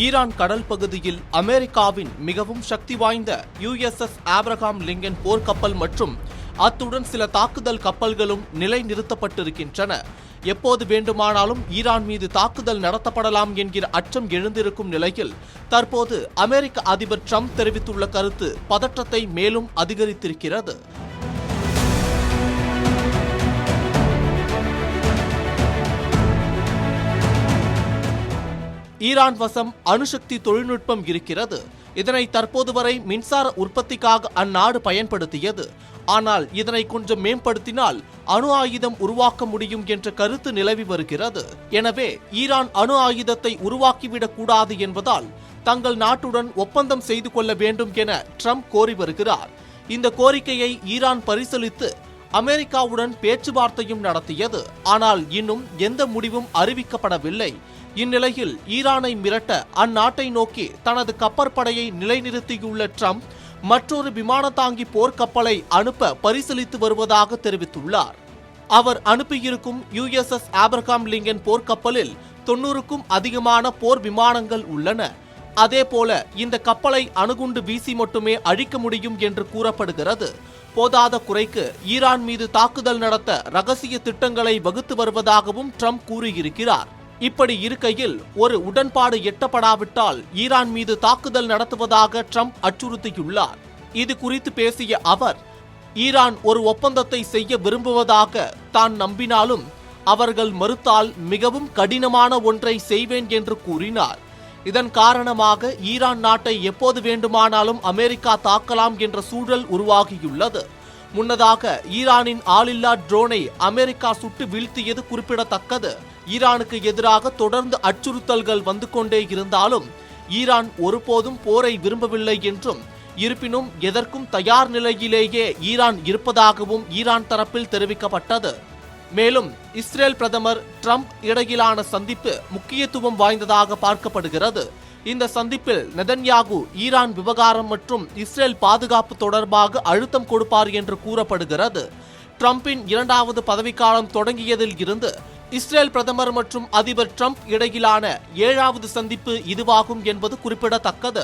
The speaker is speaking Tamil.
ஈரான் கடல் பகுதியில் அமெரிக்காவின் மிகவும் சக்தி வாய்ந்த USS ஆப்ரஹாம் லிங்கன் போர்க்கப்பல் மற்றும் அத்துடன் சில தாக்குதல் கப்பல்களும் நிலைநிறுத்தப்பட்டிருக்கின்றன. எப்போது வேண்டுமானாலும் ஈரான் மீது தாக்குதல் நடத்தப்படலாம் என்கிற அச்சம் எழுந்திருக்கும் நிலையில் தற்போது அமெரிக்க அதிபர் ட்ரம்ப் தெரிவித்துள்ள கருத்து பதற்றத்தை மேலும் அதிகரித்திருக்கிறது. ஈரான் வசம் அணுசக்தி தொழில்நுட்பம் இருக்கிறது. இதனை தற்போது வரை மின்சார உற்பத்திக்காக அந்நாடு பயன்படுத்தியது. ஆனால் இதனை கொஞ்சம் மேம்படுத்தினால் அணு ஆயுதம் உருவாக்க முடியும் என்ற கருத்து நிலவி வருகிறது. எனவே ஈரான் அணு ஆயுதத்தை உருவாக்கிவிடக் கூடாது என்பதால் தங்கள் நாட்டுடன் ஒப்பந்தம் செய்து கொள்ள வேண்டும் என ட்ரம்ப் கோரி வருகிறார். இந்த கோரிக்கையை ஈரான் பரிசீலித்து அமெரிக்காவுடன் பேச்சுவார்த்தையும் நடத்தியது. ஆனால் இன்னும் எந்த முடிவும் அறிவிக்கப்படவில்லை. இந்நிலையில் ஈரானை மிரட்ட அந்நாட்டை நோக்கி தனது கப்பற்படையை நிலைநிறுத்தியுள்ள ட்ரம்ப் மற்றொரு விமானத்தாங்கி போர்க்கப்பலை அனுப்ப பரிசீலித்து வருவதாக தெரிவித்துள்ளார். அவர் அனுப்பியிருக்கும் USS ஆப்ரஹாம் லிங்கன் போர்க்கப்பலில் 90க்கும் அதிகமான போர் விமானங்கள் உள்ளன. அதேபோல இந்த கப்பலை அணுகுண்டு வீசி மட்டுமே அழிக்க முடியும் என்று கூறப்படுகிறது. போதாத குறைக்கு ஈரான் மீது தாக்குதல் நடத்த ரகசிய திட்டங்களை வகுத்து வருவதாகவும் ட்ரம்ப் கூறியிருக்கிறார். இப்படி இருக்கையில் ஒரு உடன்பாடு எட்டப்படாவிட்டால் ஈரான் மீது தாக்குதல் நடத்துவதாக ட்ரம்ப் அச்சுறுத்தியுள்ளார். இது குறித்து பேசிய அவர், ஈரான் ஒரு ஒப்பந்தத்தை செய்ய விரும்புவதாக தான் நம்பினாலும் அவர்கள் மறுத்தால் மிகவும் கடினமான ஒன்றை செய்வேன் என்று கூறினார். இதன் காரணமாக ஈரான் நாட்டை எப்போது வேண்டுமானாலும் அமெரிக்கா தாக்கலாம் என்ற சூழல் உருவாகியுள்ளது. முன்னதாக ஈரானின் ஆளில்லா ட்ரோனை அமெரிக்கா சுட்டு வீழ்த்தியது குறிப்பிடத்தக்கது. ஈரானுக்கு எதிராக தொடர்ந்து அச்சுறுத்தல்கள் வந்து கொண்டே இருந்தாலும் ஈரான் ஒருபோதும் போரை விரும்பவில்லை என்றும், இருப்பினும் எதற்கும் தயார் நிலையிலேயே ஈரான் இருப்பதாகவும் ஈரான் தரப்பில் தெரிவிக்கப்பட்டது. மேலும் இஸ்ரேல் பிரதமர் ட்ரம்ப் இடையிலான சந்திப்பு முக்கியத்துவம் வாய்ந்ததாக பார்க்கப்படுகிறது. இந்த சந்திப்பில் நெதன்யாகு ஈரான் விவகாரம் மற்றும் இஸ்ரேல் பாதுகாப்பு தொடர்பாக அழுத்தம் கொடுப்பார் என்று கூறப்படுகிறது. ட்ரம்பின் 2வது பதவிக்காலம் தொடங்கியதில் இருந்து இஸ்ரேல் பிரதமர் மற்றும் அதிபர் ட்ரம்ப் இடையிலான 7வது சந்திப்பு இதுவாகும் என்பது குறிப்பிடத்தக்கது.